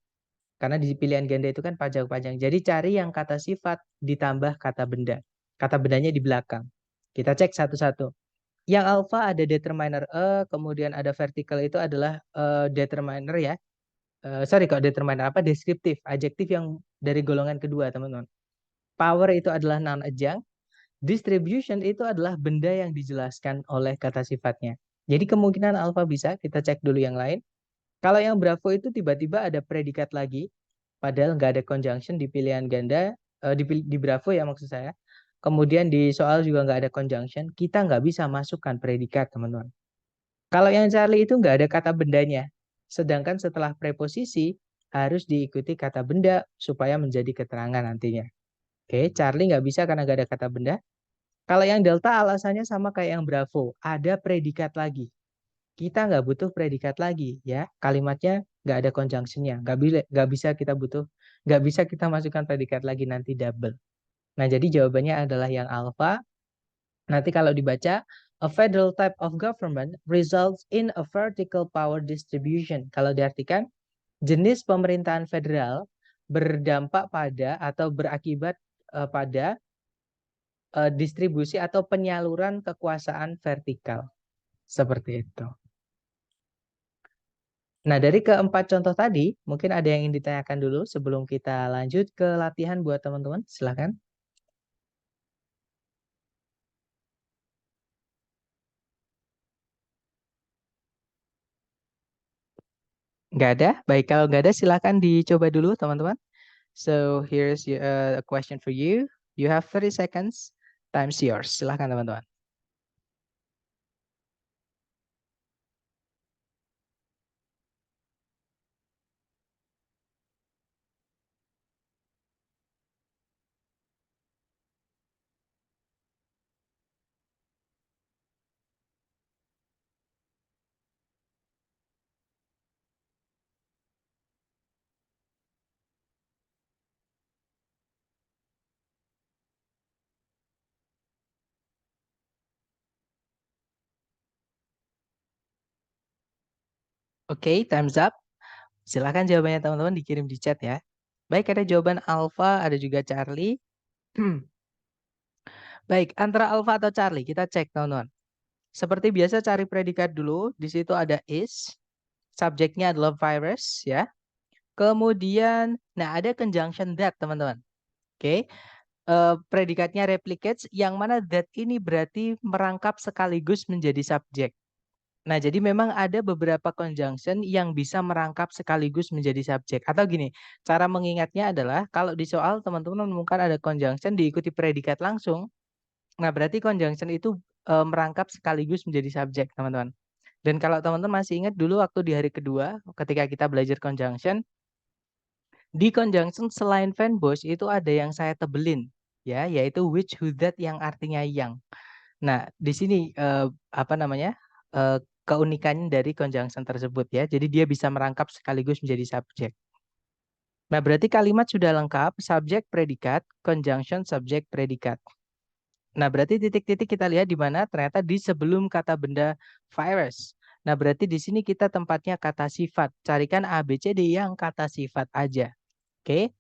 Speaker 1: Karena di pilihan ganda itu kan panjang-panjang. Jadi cari yang kata sifat ditambah kata benda. Kata bendanya di belakang. Kita cek satu-satu. Yang alpha ada determiner kemudian ada vertical itu adalah determiner ya. Sorry kok determiner apa? Deskriptif, adjektif yang dari golongan kedua, teman-teman. Power itu adalah noun adjunct. Distribution itu adalah benda yang dijelaskan oleh kata sifatnya. Jadi kemungkinan alpha bisa, kita cek dulu yang lain. Kalau yang bravo itu tiba-tiba ada predikat lagi, padahal nggak ada conjunction di pilihan ganda, di bravo ya maksud saya. Kemudian di soal juga nggak ada conjunction, kita nggak bisa masukkan predikat, teman-teman. Kalau yang Charlie itu nggak ada kata bendanya, sedangkan setelah preposisi harus diikuti kata benda supaya menjadi keterangan nantinya. Oke, Charlie nggak bisa karena nggak ada kata benda. Kalau yang Delta alasannya sama kayak yang Bravo, ada predikat lagi. Kita nggak butuh predikat lagi ya, kalimatnya nggak ada conjunctionnya, nggak bisa kita nggak bisa kita masukkan predikat lagi nanti double. Nah, jadi jawabannya adalah yang alpha. Nanti kalau dibaca, a federal type of government results in a vertical power distribution. Kalau diartikan, jenis pemerintahan federal berdampak pada atau berakibat pada distribusi atau penyaluran kekuasaan vertikal. Seperti itu. Nah, dari keempat contoh tadi, mungkin ada yang ingin ditanyakan dulu sebelum kita lanjut ke latihan buat teman-teman. Silahkan. Nggak ada? Baik, kalau nggak ada silahkan dicoba dulu teman-teman. So, here's a question for you. You have 30 seconds. Time's yours. Silahkan teman-teman. Oke, time's up. Silahkan jawabannya teman-teman dikirim di chat ya. Baik, ada jawaban Alpha, ada juga Charlie. Baik, antara Alpha atau Charlie, kita cek teman-teman. Seperti biasa cari predikat dulu. Di situ ada is. Subjeknya adalah virus ya. Kemudian, nah ada conjunction that teman-teman. Oke, predikatnya replicates, yang mana that ini berarti merangkap sekaligus menjadi subjek. Nah, jadi memang ada beberapa conjunction yang bisa merangkap sekaligus menjadi subjek. Atau gini, cara mengingatnya adalah kalau di soal teman-teman menemukan ada conjunction diikuti predikat langsung. Nah, berarti conjunction itu merangkap sekaligus menjadi subjek, teman-teman. Dan kalau teman-teman masih ingat dulu waktu di hari kedua, ketika kita belajar conjunction, di conjunction selain fanboys itu ada yang saya tebelin, ya, yaitu which, who, that yang artinya yang. Nah, di sini apa namanya keunikannya dari conjunction tersebut ya. Jadi dia bisa merangkap sekaligus menjadi subjek. Nah, berarti kalimat sudah lengkap, subjek, predikat, conjunction, subjek, predikat. Nah, berarti titik-titik kita lihat di mana ternyata di sebelum kata benda virus. Nah, berarti di sini kita tempatnya kata sifat. Carikan A, B, C, D yang kata sifat aja. Oke.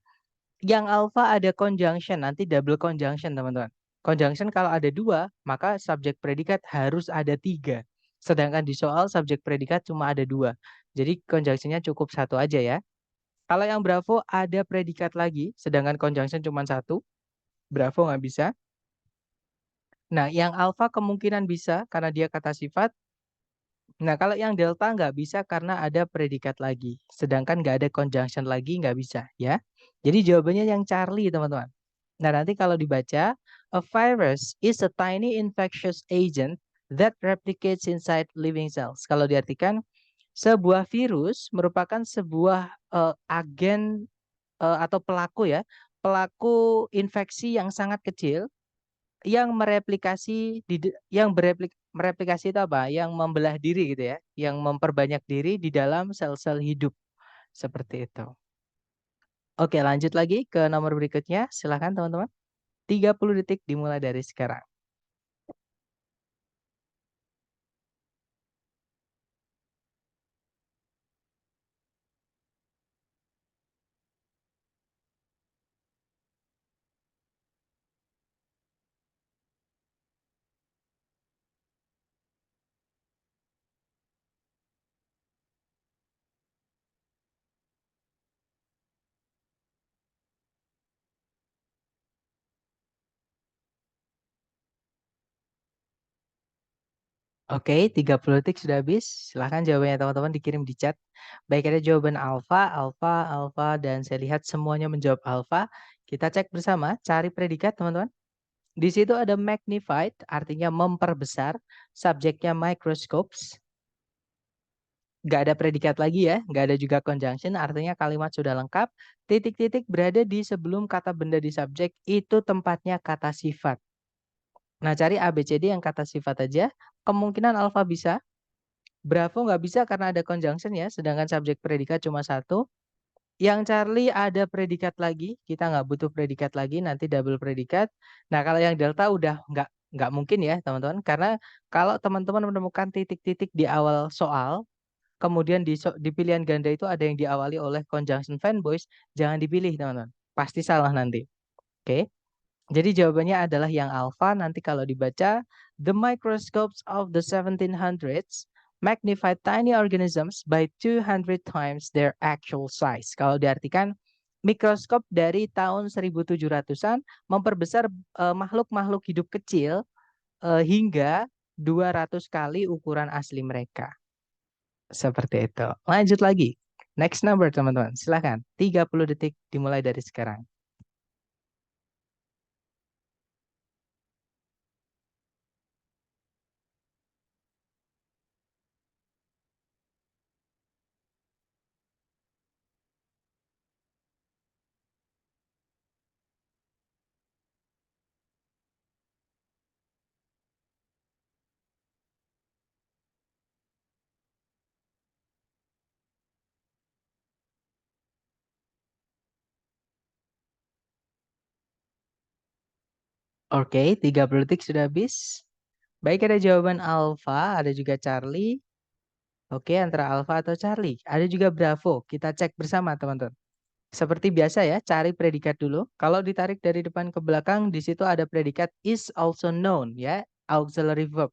Speaker 1: Yang alpha ada conjunction, nanti double conjunction teman-teman. Conjunction kalau ada 2, maka subjek predikat harus ada 3. Sedangkan di soal subjek predikat cuma ada 2. Jadi conjunctionnya cukup 1 aja ya. Kalau yang bravo ada predikat lagi, sedangkan conjunction cuma 1. Bravo nggak bisa. Nah, yang alpha kemungkinan bisa karena dia kata sifat. Nah, kalau yang delta nggak bisa karena ada predikat lagi. Sedangkan nggak ada conjunction lagi, nggak bisa ya. Jadi jawabannya yang Charlie teman-teman. Nah, nanti kalau dibaca, a virus is a tiny infectious agent that replicates inside living cells. Kalau diartikan, sebuah virus merupakan sebuah agen atau pelaku ya, pelaku infeksi yang sangat kecil yang mereplikasi mereplikasi itu apa? Yang membelah diri gitu ya, yang memperbanyak diri di dalam sel-sel hidup seperti itu. Oke, lanjut lagi ke nomor berikutnya. Silakan teman-teman. 30 detik dimulai dari sekarang. Oke, 30 detik sudah habis. Silahkan jawabannya teman-teman dikirim di chat. Baik, ada jawaban alfa, alfa, alfa, dan saya lihat semuanya menjawab alfa. Kita cek bersama, cari predikat teman-teman. Di situ ada magnified, artinya memperbesar. Subjeknya microscopes. Nggak ada predikat lagi ya, nggak ada juga conjunction, artinya kalimat sudah lengkap. Titik-titik berada di sebelum kata benda di subjek, itu tempatnya kata sifat. Nah, cari A, B, C, D yang kata sifat aja. Kemungkinan alfa bisa. Bravo nggak bisa karena ada conjunction ya, sedangkan subjek predikat cuma 1. Yang Charlie ada predikat lagi, kita nggak butuh predikat lagi, nanti double predikat. Nah, kalau yang delta udah nggak mungkin ya teman-teman, karena kalau teman-teman menemukan titik-titik di awal soal, kemudian di pilihan ganda itu ada yang diawali oleh conjunction fanboys, jangan dipilih teman-teman. Pasti salah nanti. Oke. Jadi jawabannya adalah yang alpha. Nanti kalau dibaca, the microscopes of the 1700s magnified tiny organisms by 200 times their actual size. Kalau diartikan, mikroskop dari tahun 1700-an memperbesar makhluk-makhluk hidup kecil hingga 200 kali ukuran asli mereka. Seperti itu. Lanjut lagi. Next number teman-teman. Silahkan. 30 detik dimulai dari sekarang. Oke, 30 detik sudah habis. Baik, ada jawaban Alpha, ada juga Charlie. Oke, antara Alpha atau Charlie. Ada juga Bravo. Kita cek bersama, teman-teman. Seperti biasa ya, cari predikat dulu. Kalau ditarik dari depan ke belakang, di situ ada predikat is also known, ya, auxiliary verb.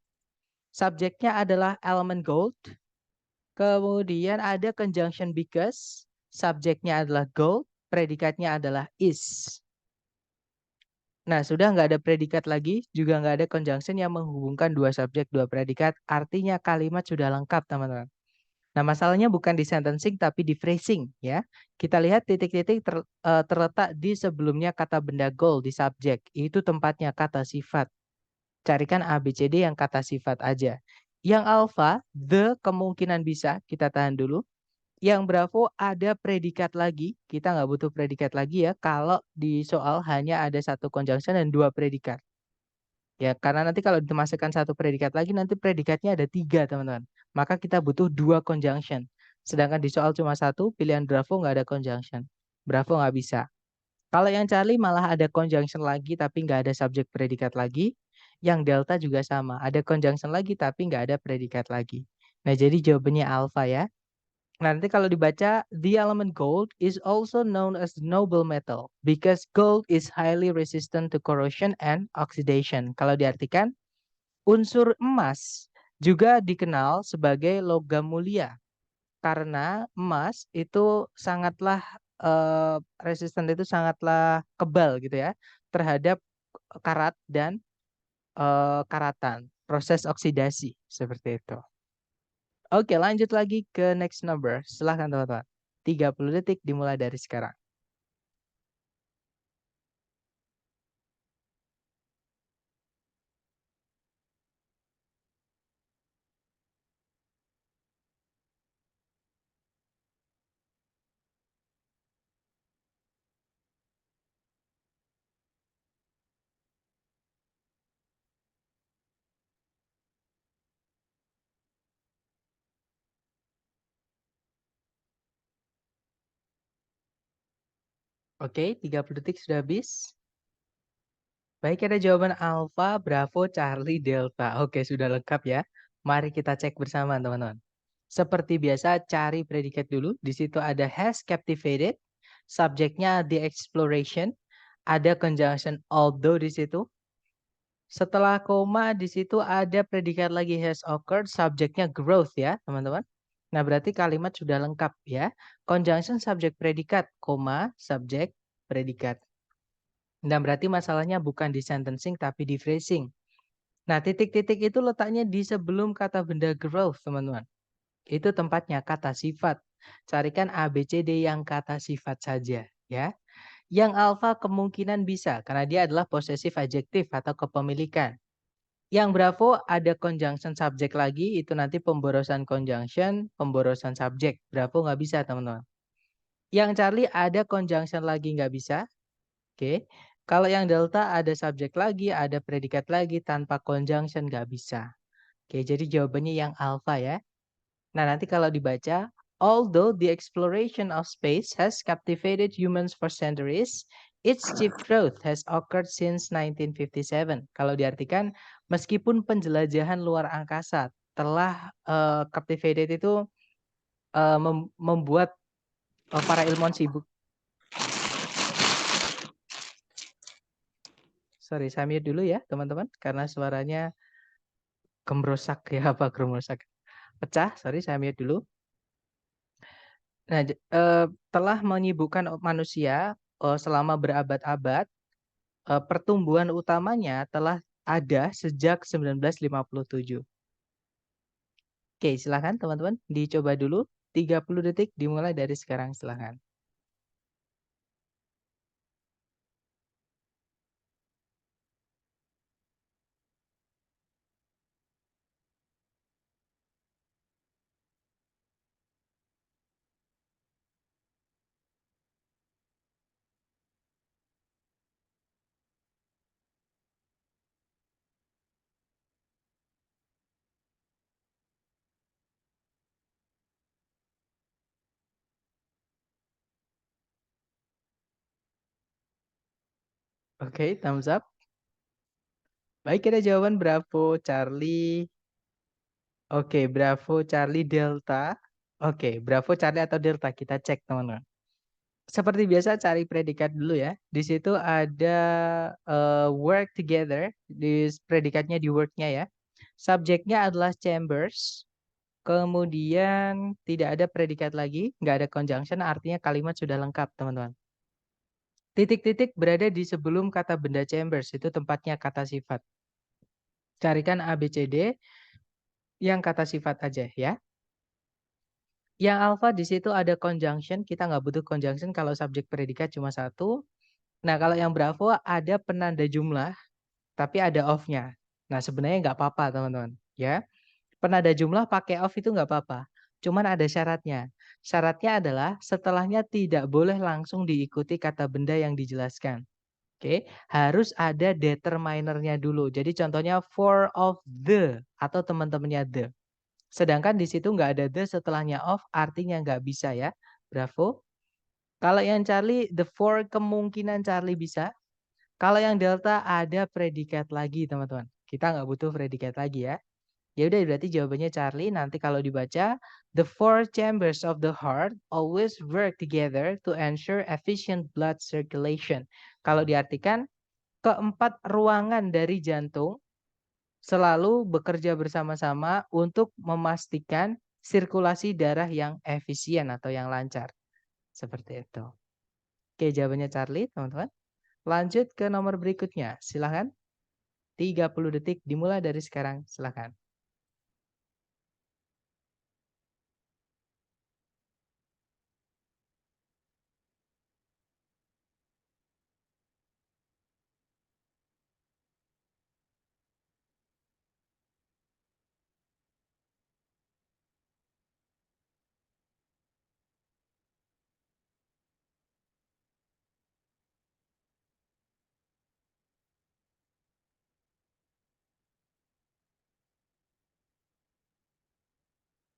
Speaker 1: Subjeknya adalah element gold. Kemudian ada conjunction because. Subjeknya adalah gold. Predikatnya adalah is. Nah, sudah nggak ada predikat lagi, juga nggak ada conjunction yang menghubungkan dua subjek, dua predikat. Artinya kalimat sudah lengkap, teman-teman. Nah, masalahnya bukan di sentencing, tapi di phrasing, ya. Kita lihat titik-titik terletak di sebelumnya kata benda goal di subjek. Itu tempatnya kata sifat. Carikan A, B, C, D yang kata sifat aja. Yang alpha, the kemungkinan bisa, kita tahan dulu. Yang Bravo ada predikat lagi. Kita nggak butuh predikat lagi ya. Kalau di soal hanya ada satu conjunction dan dua predikat. Ya, karena nanti kalau dimasukkan satu predikat lagi, nanti predikatnya ada tiga, teman-teman. Maka kita butuh dua conjunction. Sedangkan di soal cuma satu, pilihan Bravo nggak ada conjunction. Bravo nggak bisa. Kalau yang Charlie malah ada conjunction lagi, tapi nggak ada subjek predikat lagi. Yang Delta juga sama. Ada conjunction lagi, tapi nggak ada predikat lagi. Nah, jadi jawabannya alpha ya. Nah, nanti kalau dibaca, the element gold is also known as the noble metal because gold is highly resistant to corrosion and oxidation. Kalau diartikan, unsur emas juga dikenal sebagai logam mulia karena emas itu sangatlah resisten, itu sangatlah kebal gitu ya terhadap karat dan karatan, proses oksidasi seperti itu. Oke, lanjut lagi ke next number. Silahkan teman-teman. 30 detik dimulai dari sekarang. Oke, 30 detik sudah habis. Baik, ada jawaban Alpha, Bravo, Charlie, Delta. Oke, sudah lengkap ya. Mari kita cek bersama teman-teman. Seperti biasa, cari predikat dulu. Di situ ada has captivated. Subjeknya the exploration. Ada conjunction although di situ. Setelah koma di situ ada predikat lagi has occurred, subjeknya growth ya, teman-teman. Nah, berarti kalimat sudah lengkap ya. Conjunction subjek predikat, koma, subjek predikat. Nah, berarti masalahnya bukan di sentencing tapi di phrasing. Nah, titik-titik itu letaknya di sebelum kata benda growth, teman-teman. Itu tempatnya kata sifat. Carikan A, B, C, D yang kata sifat saja ya. Yang alpha kemungkinan bisa karena dia adalah possessive adjektif atau kepemilikan. Yang Bravo ada conjunction subjek lagi, itu nanti pemborosan conjunction, pemborosan subjek. Bravo nggak bisa, teman-teman. Yang Charlie ada conjunction lagi nggak bisa. Oke. Kalau yang Delta ada subjek lagi, ada predikat lagi, tanpa conjunction nggak bisa. Oke, jadi jawabannya yang alpha ya. Nah, nanti kalau dibaca, although the exploration of space has captivated humans for centuries, its chief growth has occurred since 1957. Kalau diartikan, meskipun penjelajahan luar angkasa telah captivated itu membuat para ilmuwan sibuk. Sorry, saya mute dulu ya teman-teman karena suaranya gemerosak ya apa gemerosak. Pecah, sorry saya mute dulu. Nah, telah menyibukkan manusia selama berabad-abad, pertumbuhan utamanya telah ada sejak 1957. Oke, silakan teman-teman dicoba dulu 30 detik dimulai dari sekarang silakan. Oke, thumbs up. Baik, ada jawaban Bravo Charlie. Oke, Bravo Charlie Delta. Oke, Bravo Charlie atau Delta kita cek teman-teman. Seperti biasa cari predikat dulu ya. Di situ ada work together, di predikatnya di worknya ya. Subjeknya adalah chambers. Kemudian tidak ada predikat lagi, nggak ada conjunction, artinya kalimat sudah lengkap teman-teman. Titik-titik berada di sebelum kata benda chambers, itu tempatnya kata sifat. Carikan A, B, C, D yang kata sifat aja ya. Yang alpha di situ ada conjunction, kita nggak butuh conjunction kalau subjek predikat cuma satu. Nah, kalau yang bravo ada penanda jumlah, tapi ada off-nya. Nah, sebenarnya nggak apa-apa, teman-teman. Ya, penanda jumlah pakai off itu nggak apa-apa. Cuman ada syaratnya. Syaratnya adalah setelahnya tidak boleh langsung diikuti kata benda yang dijelaskan. Oke, harus ada determinernya dulu. Jadi contohnya for of the atau teman-temannya the. Sedangkan di situ nggak ada the setelahnya of, artinya nggak bisa ya. Bravo. Kalau yang Charlie, the for kemungkinan Charlie bisa. Kalau yang delta ada predikat lagi teman-teman. Kita nggak butuh predikat lagi ya. Ya udah berarti jawabannya Charlie. Nanti kalau dibaca, the four chambers of the heart always work together to ensure efficient blood circulation. Kalau diartikan, keempat ruangan dari jantung selalu bekerja bersama-sama untuk memastikan sirkulasi darah yang efisien atau yang lancar. Seperti itu. Oke, jawabannya Charlie, teman-teman. Lanjut ke nomor berikutnya. Silahkan. 30 detik dimulai dari sekarang. Silahkan.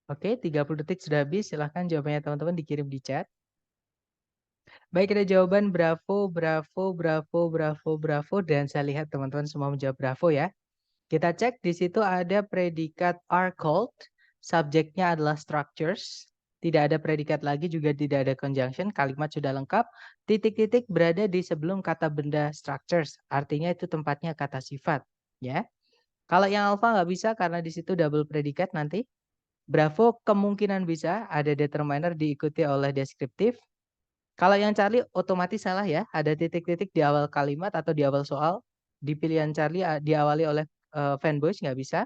Speaker 1: Oke, 30 detik sudah habis. Silahkan jawabannya teman-teman dikirim di chat. Baik, ada jawaban bravo, bravo, bravo, bravo, bravo. Dan saya lihat teman-teman semua menjawab bravo ya. Kita cek di situ ada predikat are called. Subjeknya adalah structures. Tidak ada predikat lagi, juga tidak ada conjunction. Kalimat sudah lengkap. Titik-titik berada di sebelum kata benda structures. Artinya itu tempatnya kata sifat. Ya. Kalau yang alpha nggak bisa karena di situ double predikat nanti. Bravo kemungkinan bisa, ada determiner diikuti oleh deskriptif. Kalau yang Charlie otomatis salah ya, ada titik-titik di awal kalimat atau di awal soal. Di pilihan Charlie diawali oleh fanboys nggak bisa.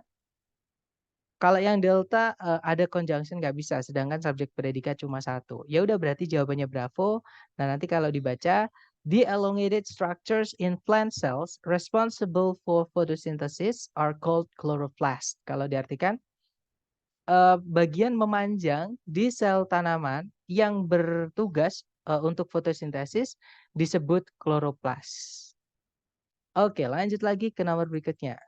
Speaker 1: Kalau yang delta ada conjunction nggak bisa, sedangkan subjek predikat cuma satu. Ya udah berarti jawabannya bravo. Nah nanti kalau dibaca, the elongated structures in plant cells responsible for photosynthesis are called chloroplast. Kalau diartikan, bagian memanjang di sel tanaman yang bertugas untuk fotosintesis disebut kloroplas. Oke, lanjut lagi ke nomor berikutnya.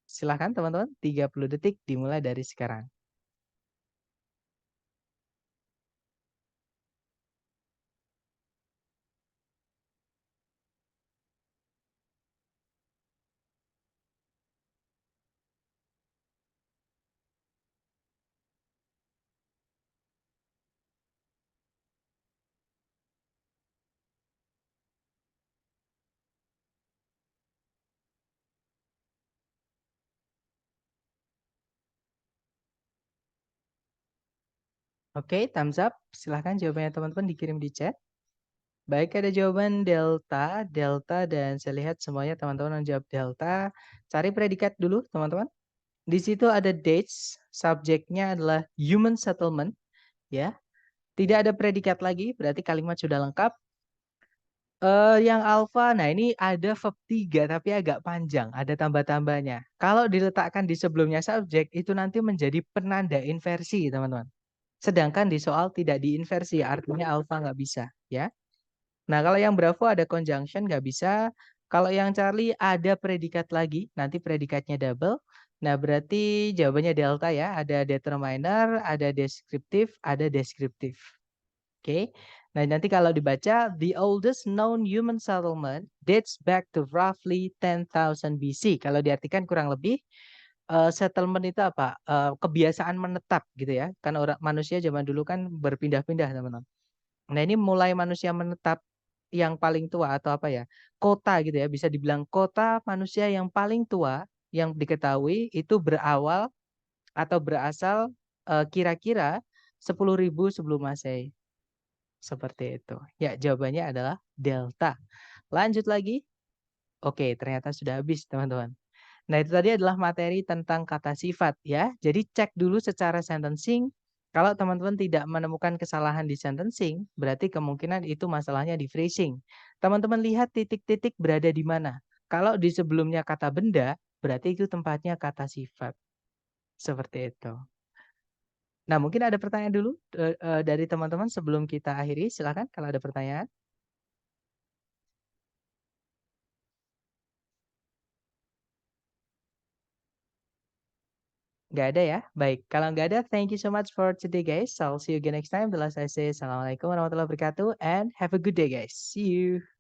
Speaker 1: Silahkan teman-teman, 30 detik dimulai dari sekarang. Oke, thumbs up. Silahkan jawabannya teman-teman dikirim di chat. Baik, ada jawaban delta, delta, dan saya lihat semuanya teman-teman yang jawab delta. Cari predikat dulu, teman-teman. Di situ ada dates, subjeknya adalah human settlement, ya. Tidak ada predikat lagi, berarti kalimat sudah lengkap. Yang alfa, nah ini ada verb 3 tapi agak panjang, ada tambah-tambahnya. Kalau diletakkan di sebelumnya subjek, itu nanti menjadi penanda inversi, teman-teman. Sedangkan di soal tidak diinversi, artinya alfa nggak bisa, ya. Nah, kalau yang Bravo ada conjunction nggak bisa. Kalau yang Charlie ada predikat lagi, nanti predikatnya double. Nah, berarti jawabannya delta ya. Ada determiner, ada deskriptif, ada deskriptif. Oke. Nah, nanti kalau dibaca, the oldest known human settlement dates back to roughly 10,000 BC. Kalau diartikan kurang lebih, settlement itu apa? Kebiasaan menetap gitu ya. Kan orang manusia zaman dulu kan berpindah-pindah, teman-teman. Nah, ini mulai manusia menetap yang paling tua atau apa ya, kota gitu ya, bisa dibilang kota manusia yang paling tua yang diketahui itu berawal atau berasal, kira-kira 10.000 sebelum Masehi, seperti itu. Ya, jawabannya adalah delta. Lanjut lagi. Oke, ternyata sudah habis, teman-teman. Nah, itu tadi adalah materi tentang kata sifat ya. Jadi cek dulu secara sentencing. Kalau teman-teman tidak menemukan kesalahan di sentencing, berarti kemungkinan itu masalahnya di phrasing. Teman-teman lihat titik-titik berada di mana. Kalau di sebelumnya kata benda, berarti itu tempatnya kata sifat. Seperti itu. Nah, mungkin ada pertanyaan dulu dari teman-teman sebelum kita akhiri. Silakan kalau ada pertanyaan. Nggak ada ya? Baik, kalau nggak ada, thank you so much for today guys. I'll see you again next time. The last I say, Assalamualaikum warahmatullahi wabarakatuh and have a good day guys. See you.